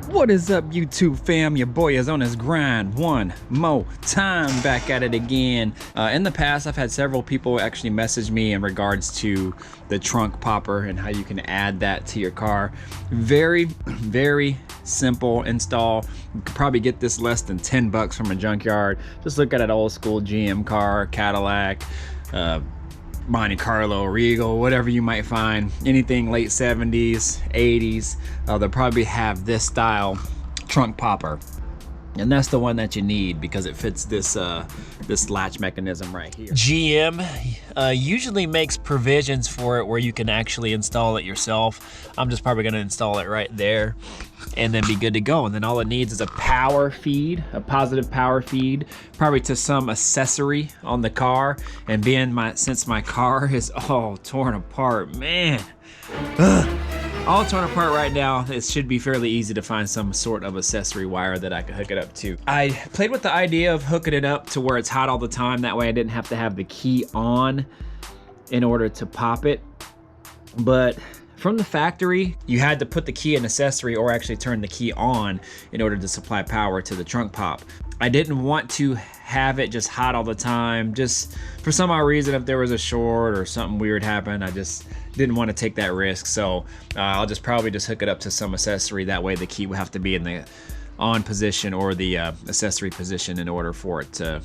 What is up, YouTube fam? Your boy is on his grind one more time, back at it again. In the past, I've had several people actually message me in regards to the trunk popper and how you can add that to your car. Very, very simple install. You could probably get this less than 10 bucks from a junkyard. Just look at an old school GM car, Cadillac, Monte Carlo, Regal, whatever you might find, anything late 70s, 80s, they'll probably have this style trunk popper. And that's the one that you need because it fits this this latch mechanism right here. GM usually makes provisions for it where you can actually install it yourself. I'm just probably gonna install it right there and then be good to go. And then all it needs is a power feed, a positive power feed, probably to some accessory on the car. And since my car is all torn apart, man, all torn apart right now, it should be fairly easy to find some sort of accessory wire that I could hook it up to. I played with the idea of hooking it up to where it's hot all the time. That way I didn't have to have the key on in order to pop it. But from the factory, you had to put the key in accessory or actually turn the key on in order to supply power to the trunk pop. I didn't want to have it just hot all the time. Just for some odd reason, if there was a short or something weird happened, I just didn't want to take that risk. So I'll just probably just hook it up to some accessory. That way the key will have to be in the on position or the accessory position in order for it to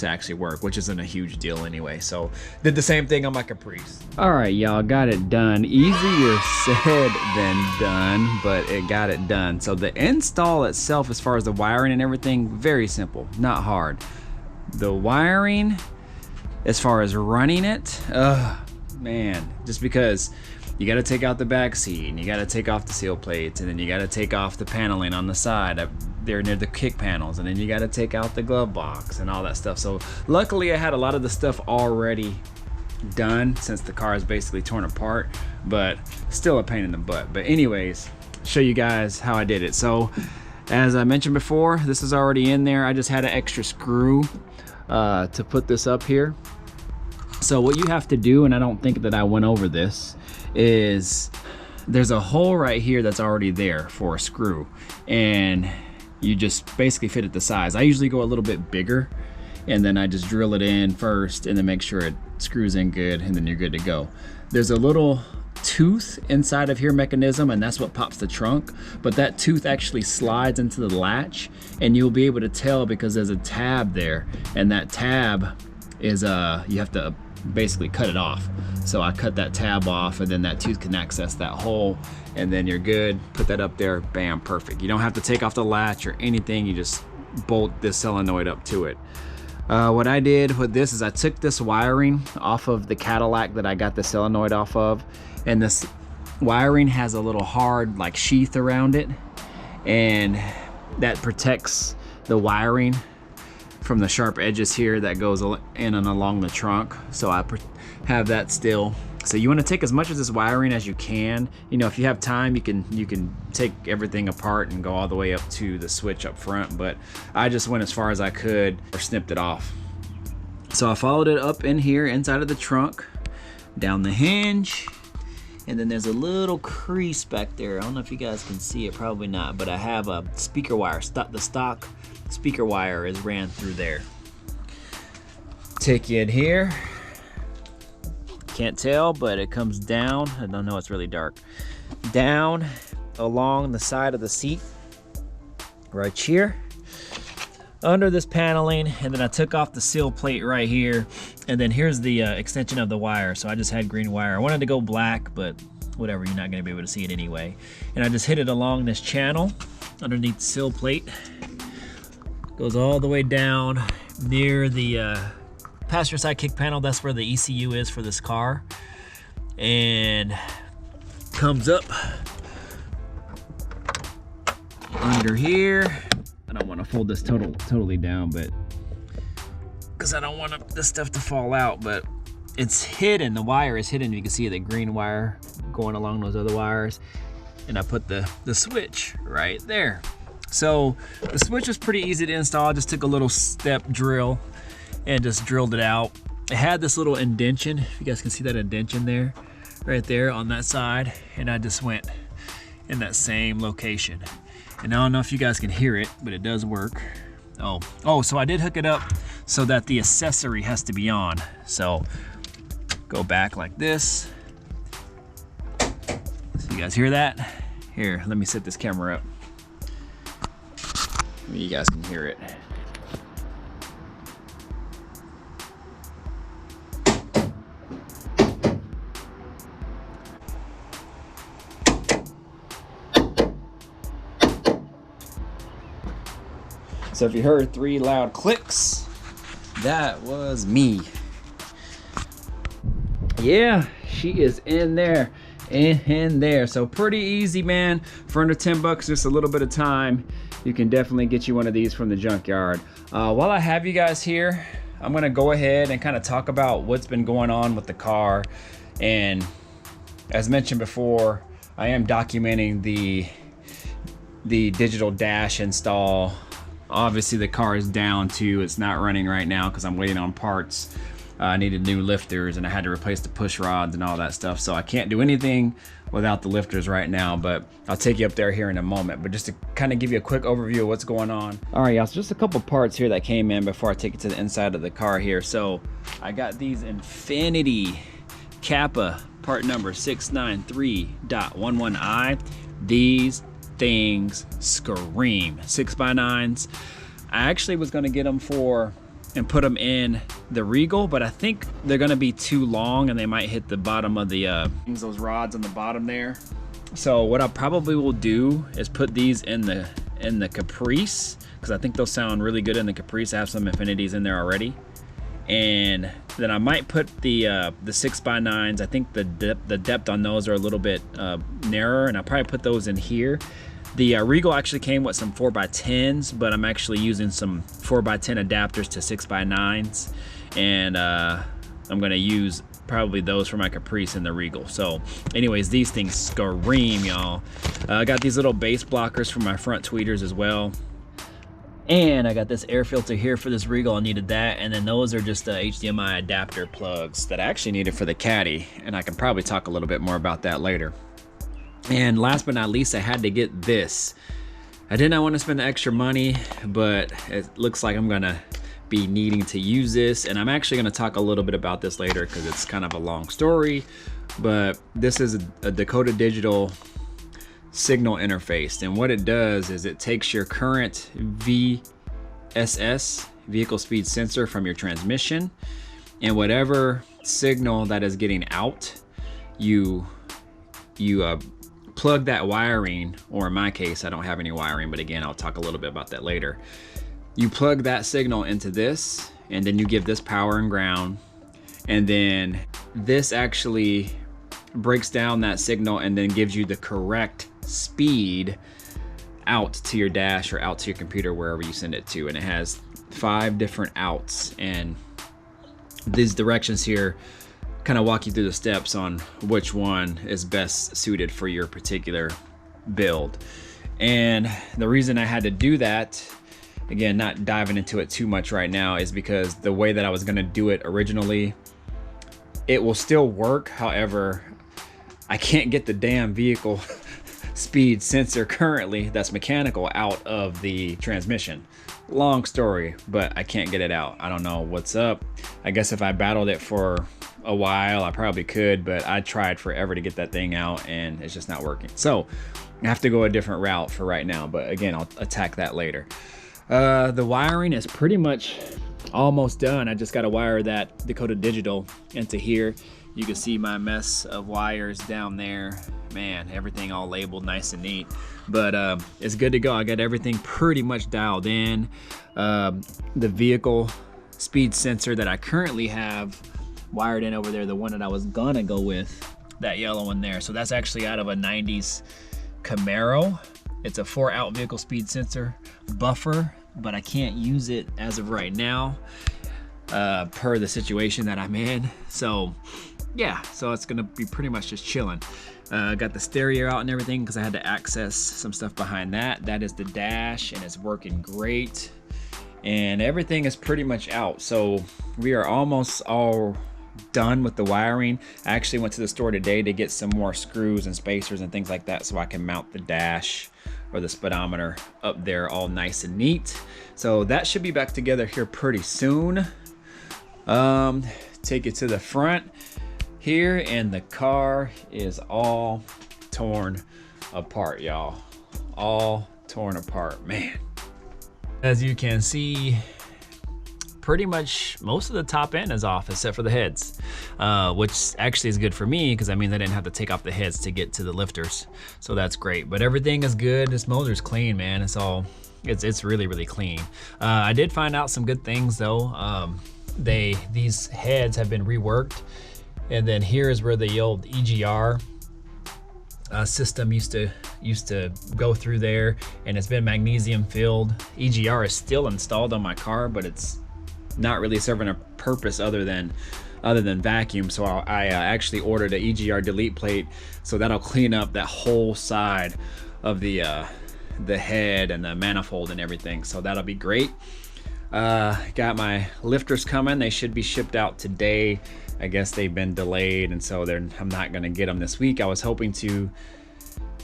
actually work, which isn't a huge deal anyway. So did the same thing on my Caprice. All right, y'all, got it done. Easier said than done, but it got it done. So the install itself, as far as the wiring and everything, very simple, not hard. The wiring, as far as running it, man, just because you got to take out the back seat and you got to take off the seal plates, and then you got to take off the paneling on the side there near the kick panels, and then you got to take out the glove box and all that stuff. So luckily I had a lot of the stuff already done since the car is basically torn apart, but still a pain in the butt. But anyways, show you guys how I did it. So as I mentioned before, this is already in there. I just had an extra screw to put this up here. So what you have to do, and I don't think that I went over this, is there's a hole right here that's already there for a screw, and you just basically fit it the size. I usually go a little bit bigger, and then I just drill it in first and then make sure it screws in good, and then you're good to go. There's a little tooth inside of here mechanism, and that's what pops the trunk, but that tooth actually slides into the latch, and you'll be able to tell because there's a tab there, and that tab is you have to basically cut it off. So I cut that tab off, and then that tooth can access that hole, and then you're good. Put that up there, bam, perfect. You don't have to take off the latch or anything. You just bolt this solenoid up to it. What I did with this is I took this wiring off of the Cadillac that I got the solenoid off of, and this wiring has a little hard like sheath around it, and that protects the wiring from the sharp edges here that goes in and along the trunk. So I have that still. So you want to take as much of this wiring as you can. You know, if you have time, you can take everything apart and go all the way up to the switch up front, but I just went as far as I could or snipped it off. So I followed it up in here inside of the trunk, down the hinge, and then there's a little crease back there. I don't know if you guys can see it, probably not, but I have a speaker wire. The stock speaker wire is ran through there. Take you in here. Can't tell, but it comes down. I don't know, it's really dark. Down along the side of the seat, right here, under this paneling, and then I took off the seal plate right here, and then here's the extension of the wire. So I just had green wire. I wanted to go black, but whatever, you're not gonna be able to see it anyway. And I just hit it along this channel underneath the seal plate. Goes all the way down near the passenger side kick panel. That's where the ECU is for this car, and comes up under here. I don't want to fold this totally down, but because I don't want this stuff to fall out, but it's hidden. The wire is hidden. You can see the green wire going along those other wires, and I put the switch right there. So the switch was pretty easy to install. I just took a little step drill and just drilled it out. It had this little indentation, if you guys can see that indentation there, right there on that side, and I just went in that same location. And I don't know if you guys can hear it, but it does work. Oh, so I did hook it up so that the accessory has to be on. So go back like this. So you guys hear that? Here, let me set this camera up. Maybe you guys can hear it. So if you heard 3 loud clicks, that was me. Yeah, she is in there, in there. So pretty easy, man. For under 10 bucks, just a little bit of time, you can definitely get you one of these from the junkyard. While I have you guys here, I'm gonna go ahead and kind of talk about what's been going on with the car. And as mentioned before, I am documenting the digital dash install. Obviously the car is down too. It's not running right now because I'm waiting on parts. I needed new lifters and I had to replace the push rods and all that stuff. So I can't do anything without the lifters right now, but I'll take you up there here in a moment. But just to kind of give you a quick overview of what's going on. All right, y'all, so just a couple parts here that came in before I take it to the inside of the car here. So I got these Infinity Kappa part number 693.11i. These things scream 6x9s. I actually was going to get them for and put them in the Regal, but I think they're going to be too long and they might hit the bottom of the those rods on the bottom there. So what I probably will do is put these in the Caprice, because I think they'll sound really good in the Caprice. I have some Infinities in there already, and then I might put the 6x9s. I think the depth on those are a little bit narrower, and I'll probably put those in here. The Regal actually came with some 4x10s, but I'm actually using some 4x10 adapters to 6x9s, and I'm gonna use probably those for my Caprice in the Regal. So anyways, these things scream, y'all. I got these little base blockers for my front tweeters as well. And I got this air filter here for this Regal. I needed that. And then those are just HDMI adapter plugs that I actually needed for the Caddy. And I can probably talk a little bit more about that later. And last but not least, I had to get this. I did not want to spend the extra money, but it looks like I'm gonna be needing to use this. And I'm actually gonna talk a little bit about this later because it's kind of a long story. But this is a Dakota Digital signal interface, and what it does is it takes your current VSS, vehicle speed sensor, from your transmission, and whatever signal that is getting out, you plug that wiring, or in my case I don't have any wiring, but again I'll talk a little bit about that later. You plug that signal into this, and then you give this power and ground, and then this actually breaks down that signal and then gives you the correct speed out to your dash or out to your computer, wherever you send it to. And it has 5 different outs, and these directions here kind of walk you through the steps on which one is best suited for your particular build. And the reason I had to do that, again, not diving into it too much right now, is because the way that I was going to do it originally, it will still work. However, I can't get the damn vehicle speed sensor currently that's mechanical out of the transmission. Long story, but I can't get it out. I don't know what's up. I guess if I battled it for a while, I probably could, but I tried forever to get that thing out and it's just not working. So I have to go a different route for right now, but again, I'll attack that later. The wiring is pretty much almost done. I just got to wire that Dakota Digital into here. You can see my mess of wires down there. Man, everything all labeled nice and neat, but it's good to go. I got everything pretty much dialed in. The vehicle speed sensor that I currently have wired in over there, the one that I was gonna go with, that yellow one there. So that's actually out of a 90s Camaro. It's a 4-out vehicle speed sensor buffer, but I can't use it as of right now per the situation that I'm in. So yeah, so it's gonna be pretty much just chilling. Got the stereo out and everything because I had to access some stuff behind that. That is the dash, and it's working great. And everything is pretty much out. So we are almost all done with the wiring. I actually went to the store today to get some more screws and spacers and things like that so I can mount the dash or the speedometer up there all nice and neat. So that should be back together here pretty soon. Take it to the front here, and the car is all torn apart, y'all. All torn apart, man. As you can see, pretty much most of the top end is off except for the heads, which actually is good for me because that means I didn't have to take off the heads to get to the lifters. So that's great, but everything is good. This motor's clean, man. It's really, really clean. I did find out some good things though. These heads have been reworked, and then here is where the old EGR system used to go through there, and it's been magnesium filled. EGR is still installed on my car, but it's not really serving a purpose other than vacuum. So I actually ordered an EGR delete plate, so that'll clean up that whole side of the head and the manifold and everything. So that'll be great. Got my lifters coming. They should be shipped out today. I guess they've been delayed, and so I'm not gonna get them this week. I was hoping to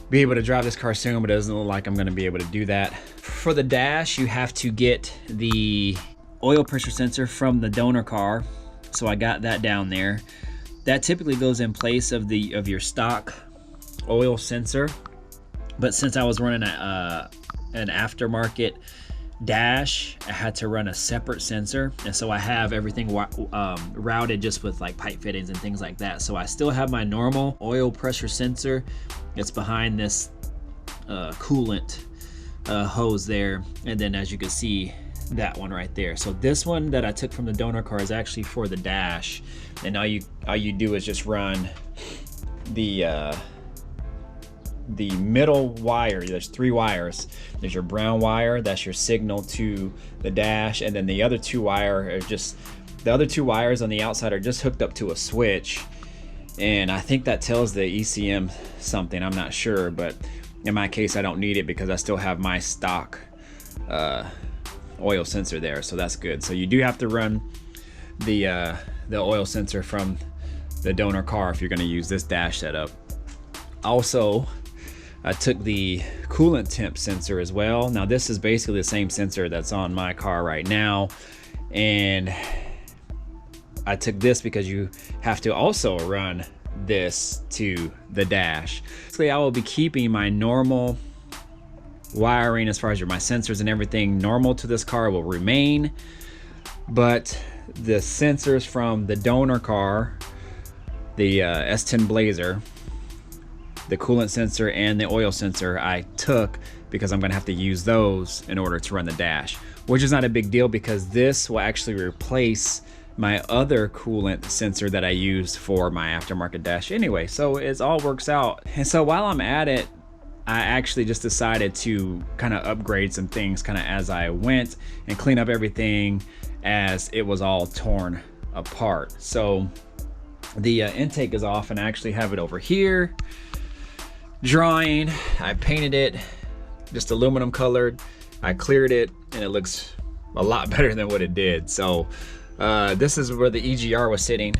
be able to drive this car soon, but it doesn't look like I'm gonna be able to do that. For the dash, you have to get the oil pressure sensor from the donor car, so I got that down there. That typically goes in place of your stock oil sensor, but since I was running an aftermarket dash, I had to run a separate sensor, and so I have everything routed just with like pipe fittings and things like that. So I still have my normal oil pressure sensor. It's behind this coolant hose there, and then as you can see, that one right there. So this one that I took from the donor car is actually for the dash, and all you do is just run the middle wire. There's 3 wires. There's your brown wire, that's your signal to the dash, and then the other 2 wires on the outside are just hooked up to a switch, and I think that tells the ECM something. I'm not sure, but in my case I don't need it because I still have my stock oil sensor there, so that's good. So you do have to run the oil sensor from the donor car if you're going to use this dash setup. Also, I took the coolant temp sensor as well. Now this is basically the same sensor that's on my car right now, and I took this because you have to also run this to the dash. Basically, I will be keeping my normal wiring as far as my sensors and everything normal to this car will remain, but the sensors from the donor car, the S10 Blazer, the coolant sensor and the oil sensor, I took because I'm gonna have to use those in order to run the dash, which is not a big deal because this will actually replace my other coolant sensor that I used for my aftermarket dash anyway. So it all works out. And so while I'm at it, I actually just decided to kind of upgrade some things kind of as I went and clean up everything as it was all torn apart. So the intake is off, and I actually have it over here drying. I painted it just aluminum colored. I cleared it and it looks a lot better than what it did. So this is where the EGR was sitting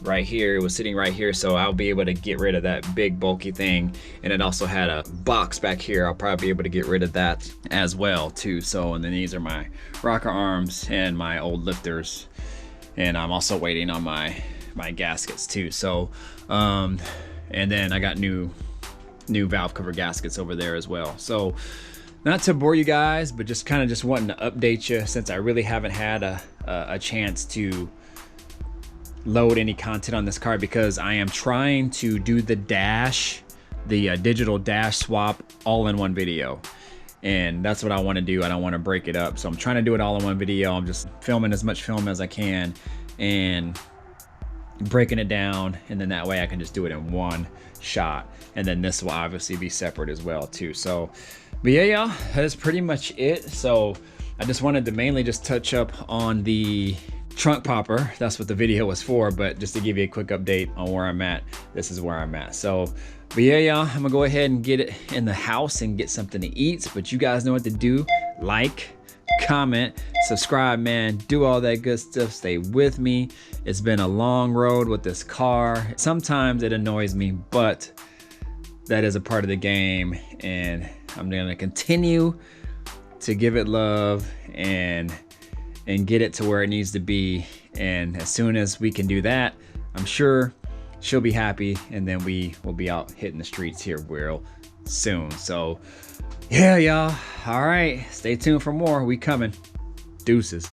right here. It was sitting right here, so I'll be able to get rid of that big bulky thing. And it also had a box back here. I'll probably be able to get rid of that as well too. So, and then these are my rocker arms and my old lifters, and I'm also waiting on my gaskets too. So and then I got new valve cover gaskets over there as well. So not to bore you guys, but just kind of just wanting to update you since I really haven't had a chance to load any content on this car, because I am trying to do the dash, the digital dash swap all in one video. And that's what I want to do. I don't want to break it up. So I'm trying to do it all in one video. I'm just filming as much film as I can and breaking it down, and then that way I can just do it in one shot. And then this will obviously be separate as well too. So, but yeah, y'all, that's pretty much it. So I just wanted to mainly just touch up on the trunk popper. That's what the video was for, but just to give you a quick update on where I'm at, this is where I'm at. So, but yeah, y'all, I'm gonna go ahead and get it in the house and get something to eat. But you guys know what to do. Like, comment, subscribe, man, do all that good stuff. Stay with me. It's been a long road with this car. Sometimes it annoys me, but that is a part of the game, and I'm gonna continue to give it love and get it to where it needs to be. And as soon as we can do that, I'm sure she'll be happy, and then we will be out hitting the streets here real soon. So yeah, y'all. All right, stay tuned for more. We coming. Deuces.